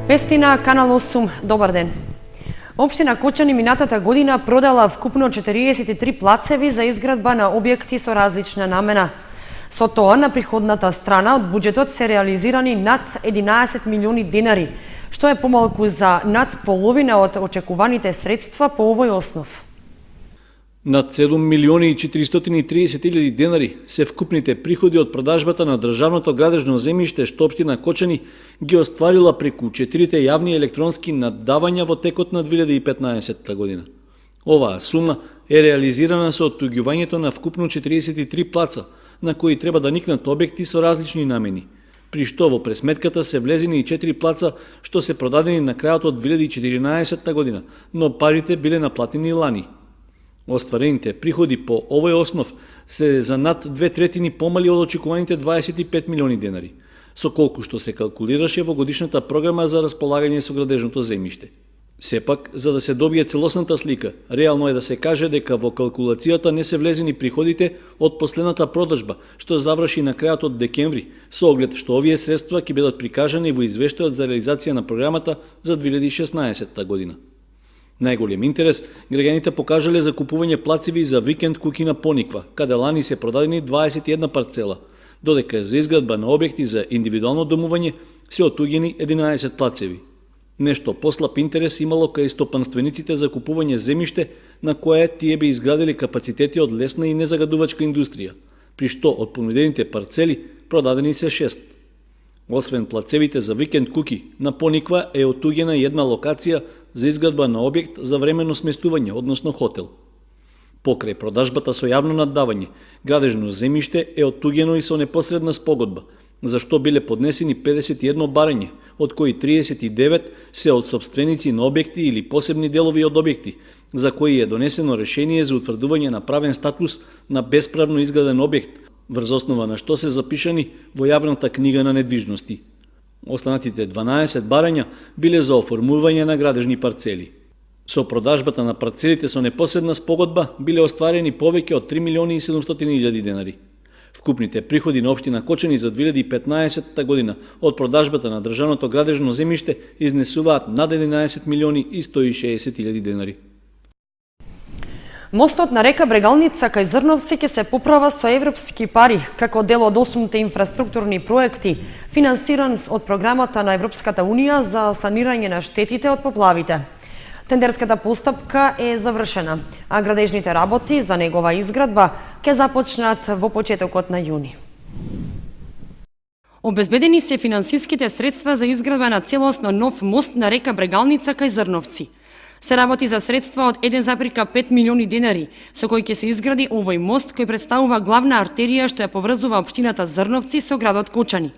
Вести на Канал 8, добар ден. Општина Кочани минатата година продала вкупно 43 плацеви за изградба на објекти со различна намена. Со тоа на приходната страна од буџетот се реализирани над 11 милиони денари, што е помалку за над половина од очекуваните средства по овој основ. Над 7 милиони и 430 илјади денари се вкупните приходи од продажбата на државното градежно земјиште што општина Кочани ги остварила преку 4 јавни електронски наддавања во текот на 2015 година. Оваа сума е реализирана со оттуѓувањето на вкупно 43 плаца, на кои треба да никнат објекти со различни намени, при што во пресметката се влезени и 4 плаца што се продадени на крајот од 2014 година, но парите биле наплатени лани. Остварените приходи по овој основ се за над 2/3 помали од очекуваните 25 милиони денари, со колку што се калкулираше во годишната програма за располагање со градежното земјиште. Сепак, за да се добие целосната слика, реално е да се каже дека во калкулацијата не се влезени приходите од последната продажба, што заврши на крајот од декември, со оглед што овие средства ќе бидат прикажани во извештајот за реализација на програмата за 2016 година. Најголем интерес граѓаните покажале за купување плацеви за викенд куки на Пониква, каде лани се продадени 21 парцела, додека за изградба на објекти за индивидуално домување се отуѓени 11 плацеви. Нешто послаб интерес имало кај стопанствениците за купување земјиште на кое тие би изградили капацитети од лесна и незагадувачка индустрија, при што од понудените парцели продадени се 6. Освен плацевите за викенд куки, на Пониква е отуѓена една локација за изградба на објект за временно сместување, односно хотел. Покрај продажбата со јавно наддавање, градежно земјиште е оттуѓено и со непосредна спогодба, за што биле поднесени 51 барање, од кои 39 се од сопственици на објекти или посебни делови од објекти, за кои е донесено решение за утврдување на правен статус на бесправно изграден објект, врз основа на што се запишани во јавната книга на недвижности. Останатите 12 барања биле за оформување на градежни парцели. Со продажбата на парцелите со непосредна спогодба биле остварени повеќе од 3 милиони и 700 илјади денари. Вкупните приходи на општина Кочани за 2015 година од продажбата на државното градежно земјиште изнесуваат над 11 милиони и 160 илјади денари. Мостот на река Брегалница кај Зрновци ќе се поправа со европски пари како дел од 8 инфраструктурни проекти, финансиран од програмата на Европската Унија за санирање на штетите од поплавите. Тендерската постапка е завршена, а градежните работи за негова изградба ќе започнат во почетокот на јуни. Обезбедени се финансиските средства за изградба на целосно нов мост на река Брегалница кај Зрновци. Се работи за средства од 1,5 милиони денари, со кој ќе се изгради овој мост кој представува главна артерија што ја поврзува општината Зрновци со градот Кочани.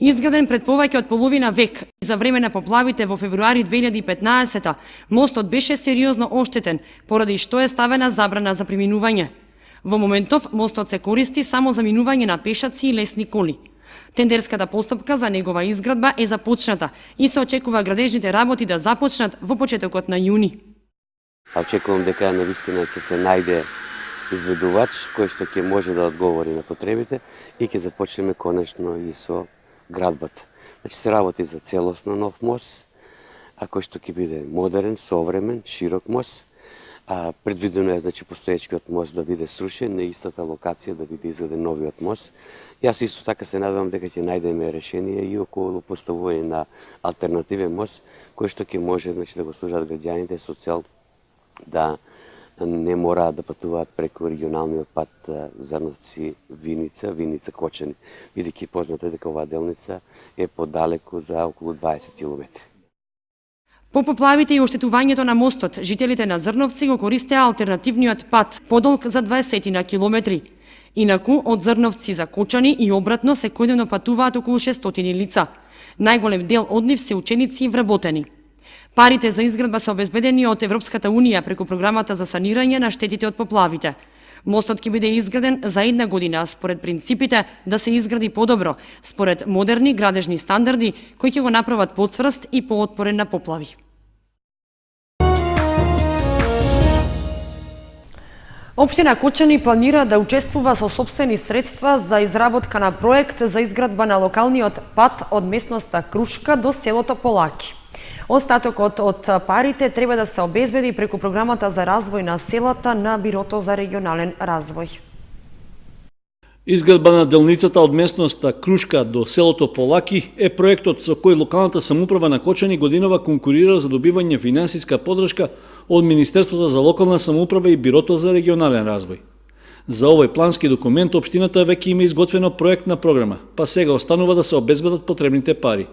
Изграден пред повеќе од половина век, за време на поплавите во февруари 2015, мостот беше сериозно оштетен, поради што е ставена забрана за преминување. Во моментов мостот се користи само за минување на пешаци и лесни коли. Тендерската постапка за негова изградба е започната и се очекува градежните работи да започнат во почетокот на јуни. Очекувам дека навистина ќе се најде изведувач кој што ќе може да одговори на потребите и ќе започнеме конечно и со градбата. Значи се работи за целосно нов мост, кој што ќе биде модерен, современ, широк мост. Предвидено е значи постоечкиот мост да биде срушен, на истата локација да биде изграден новиот мост. Јас исто така се надевам дека ќе најдеме решение и околу поставување на алтернативен мост кој што ќе може значи да го служат граѓаните со цел да не мораат да патуваат преку регионалниот пат Зрновци Виница, Виница Кочани, бидејќи познато е дека оваа делница е подалеку за околу 20 километри. По поплавите и оштетувањето на мостот, жителите на Зрновци го користеа алтернативниот пат, подолг за 20 километри. Инаку, од Зрновци за Кочани и обратно секојдневно патуваат околу 600 лица. Најголем дел од нив се ученици и вработени. Парите за изградба се обезбедени од Европската Унија преку програмата за санирање на штетите од поплавите. Мостот ќе биде изграден за една година според принципите да се изгради подобро, според модерни градежни стандарди кои ќе го направат поцврст и поотпорен на поплави. Општина Кочани планира да учествува со сопствени средства за изработка на проект за изградба на локалниот пат од местноста Крушка до селото Полаки. Остатокот од парите треба да се обезбеди преку програмата за развој на селата на Бирото за регионален развој. Изградба на делницата од местноста Крушка до селото Полаки е проектот со кој локалната самоуправа на Кочани годинава конкурира за добивање финансиска поддршка од Министерството за локална самоуправа и Бирото за регионален развој. За овој плански документ општината веќе има изготвено проектна програма, па сега останува да се обезбедат потребните пари.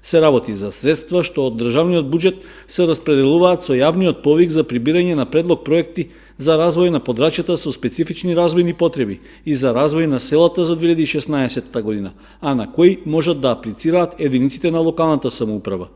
Се работи за средства што од државниот буџет се распределуваат со јавниот повик за прибирање на предлог проекти за развој на подрачјата со специфични развојни потреби и за развој на селата за 2016 година, а на кои можат да аплицираат единиците на локалната самоуправа.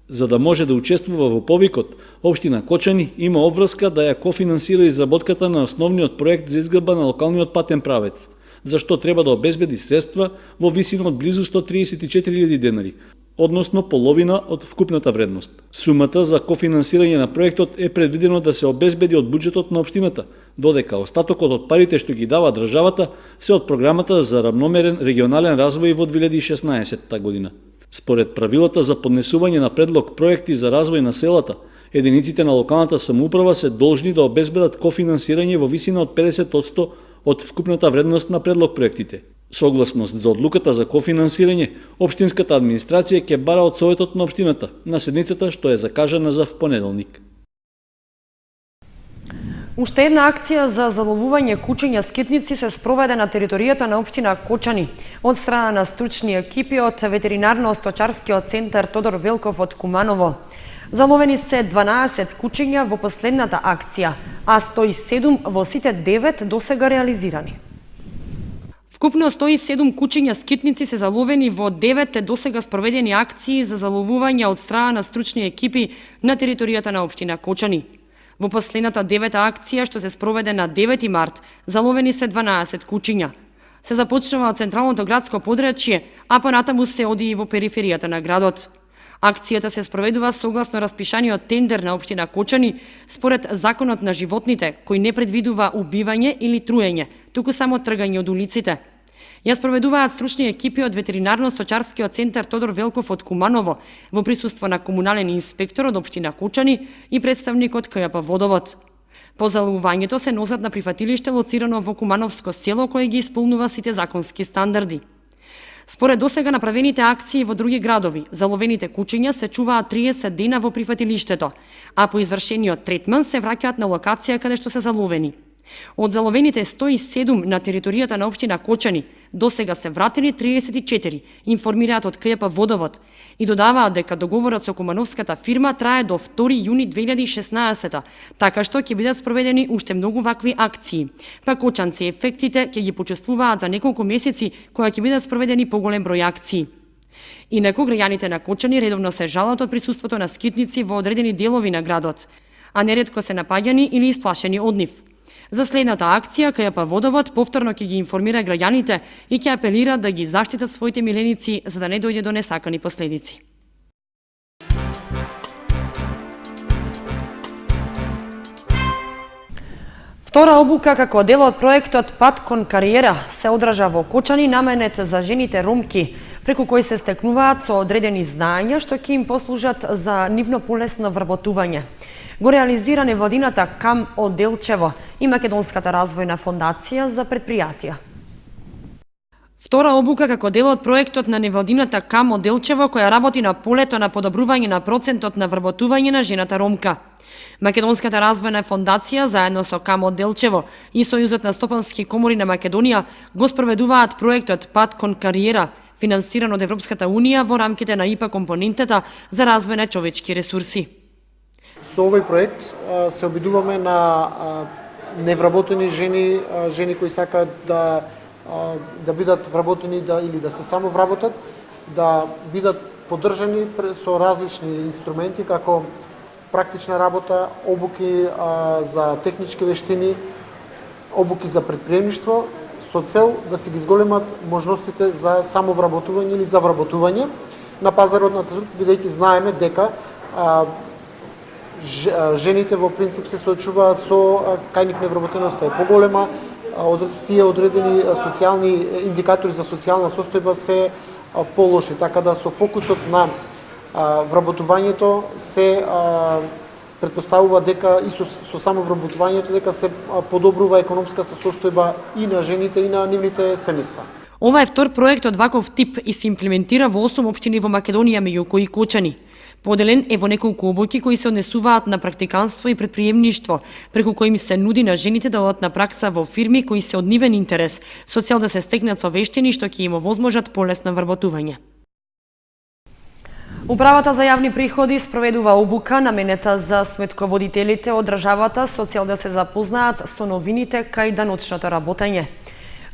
За да може да учествува во повикот, општина Кочани има обврска да ја кофинансира изработката на основниот проект за изградба на локалниот патен правец, за што треба да обезбеди средства во висина од близу 134.000 денари, односно половина од вкупната вредност. Сумата за кофинансирање на проектот е предвидено да се обезбеди од буџетот на општината, додека остатокот од парите што ги дава државата се од програмата за равномерен регионален развој во 2016 година. Според правилата за поднесување на предлог проекти за развој на селата, единиците на локалната самоуправа се должни да обезбедат кофинансирање во висина од 50% од вкупната вредност на предлог проектите. Согласност за одлуката за кофинансирање, општинската администрација ќе бара од Советот на општината на седницата што е закажана за понеделник. Уште една акција за заловување кучиња скитници се спроведе на територијата на општина Кочани од страна на стручни екипи од ветеринарно-сточарскиот центар Тодор Велков од Куманово. Заловени се 12 кучиња во последната акција, а 107 во сите 9 досега реализирани. Вкупно 107 кучиња скитници се заловени во 9 досега спроведени акции за заловување од страна на стручни екипи на територијата на општина Кочани. Во последната 9-та акција, што се спроведе на 9 март, заловени се 12 кучиња. Се започнува од централното градско подрачје, а понатаму се оди и во периферијата на градот. Акцијата се спроведува согласно распишаниот тендер на општина Кочани според Законот на животните, кој не предвидува убивање или труење, туку само тргање од улиците. Ја спроведуваат стручни екипи од ветеринарно-сточарскиот центар Тодор Велков од Куманово во присуство на комунален инспектор од општина Кочани и представник од КЈП Водовод. По заловувањето се носат на прифатилиште лоцирано во Кумановско село кое ги исполнува сите законски стандарди. Според досега направените акции во други градови, заловените кучиња се чуваат 30 дена во прифатилиштето, а по извршениот третман се враќаат на локација каде што се заловени. Од заловените 107 на територијата на општина Кочани, досега се вратени 34, информираат од КЈП Водовод и додаваат дека договорот со кумановската фирма трае до 2 јуни 2016, така што ќе бидат спроведени уште многу вакви акции. Па кочанци ефектите ќе ги почувствуваат за неколку месеци кога ќе бидат спроведени поголем број акции. Инаку граѓаните на Кочани редовно се жалат од присуството на скитници во одредени делови на градот, а неретко се напаѓани или исплашени од нив. За следната акција, КЈП Водовод повторно ќе ги информира граѓаните и ќе апелира да ги заштитат своите миленици за да не дојде до несакани последици. Втора обука како дел од проектот Пат кон кариера се одржа во Кочани, наменет за жените ромки, преку кој се стекнуваат со одредени знаења што ќе им послужат за нивно полесно вработување. Го реализира невладината КАМ од Делчево и Македонската развојна фондација за предпријатија. Втора обука како дел од проектот на невладината КАМ од Делчево која работи на полето на подобрување на процентот на вработување на жената ромка. Македонската развојна фондација заедно со КАМ од Делчево и Сојузот на стопански комори на Македонија го спроведуваат проектот Пат кон кариера, финансиран од Европската унија во рамките на ИПА компонентата за развој на човечки ресурси. Со овој проект се обидуваме на невработени жени, жени кои сакаат да бидат вработени или да се само вработат, да бидат поддржани со различни инструменти како практична работа, обуки за технички вештини, обуки за предприемништво, со цел да се ги зголемат можностите за самовработување или за вработување на пазарот на труд, бидејќи знаеме дека жените во принцип се соочуваат со кај нив невработеноста е поголема, тие одредени социјални индикатори за социјална состојба се полоши, така да со фокусот на вработувањето се претпоставува дека и со само вработувањето дека се подобрува економската состојба и на жените и на нивните семејства. Ова е втор проект од ваков тип и се имплементира во 8 општини во Македонија, меѓу кои Кочани. Поделен е во неколку обојки кои се однесуваат на практиканство и предприемништво, преку кои им се нуди на жените да одат на пракса во фирми кои се од нивен интерес, со цел да се стекнат со вештини што ќе им овозможат полесно вработување. Управата за јавни приходи спроведува обука наменета за сметководителите од државата со цел да се запознаат со новините кај даночното работење.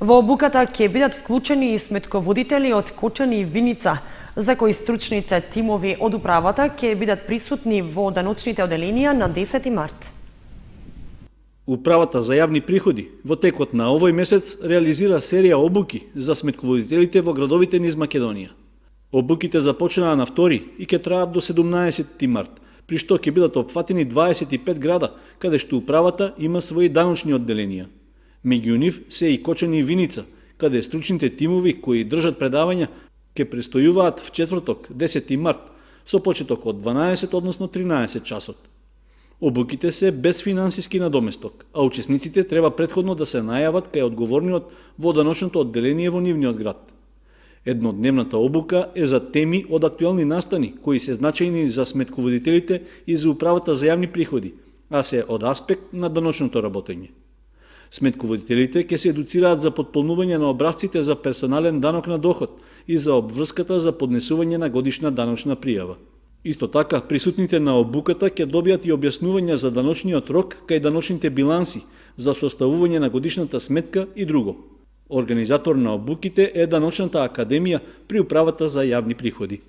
Во обуката ќе бидат вклучени и сметководители од Кочани и Виница, за кои стручните тимови од управата ќе бидат присутни во даночните оделенија на 10 март. Управата за јавни приходи во текот на овој месец реализира серија обуки за сметководителите во градовите низ Македонија. Обуките започнаа на 2 и ќе траат до 17 март, при што ќе бидат опфатени 25 града, каде што управата има своји даночни одделенија. Меѓу нив се и Кочани и Виница, каде стручните тимови кои држат предавања ќе престојуваат в четврток, 10 март, со почеток од 12, односно 13 часот. Обуките се без финансиски надоместок, а учесниците треба претходно да се најават кај одговорниот во даночното одделение во нивниот град. Еднодневната обука е за теми од актуелни настани, кои се значајни за сметководителите и за управата за јавни приходи, а се од аспект на даночното работење. Сметководителите ќе се едуцираат за потполнување на образците за персонален данок на доход и за обврската за поднесување на годишна даночна пријава. Исто така, присутните на обуката ќе добијат и објаснување за даночниот рок кај даночните биланси, за составување на годишната сметка и друго. Организатор на обуките е Даночната академија при управата за јавни приходи.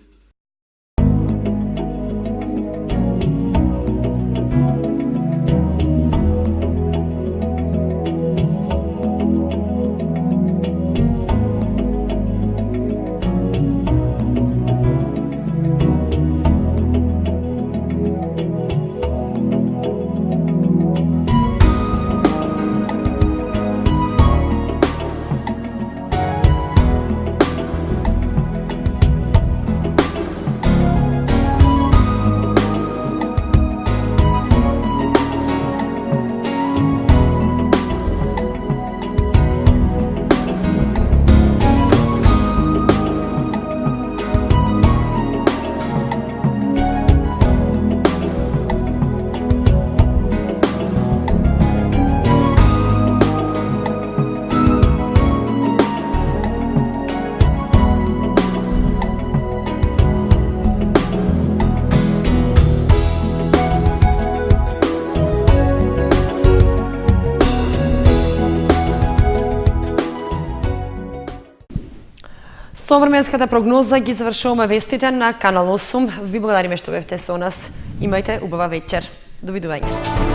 Со временската прогноза ги завршуваме вестите на Канал 8. Ви благодариме што бевте со нас. Имајте убава вечер. Довидување.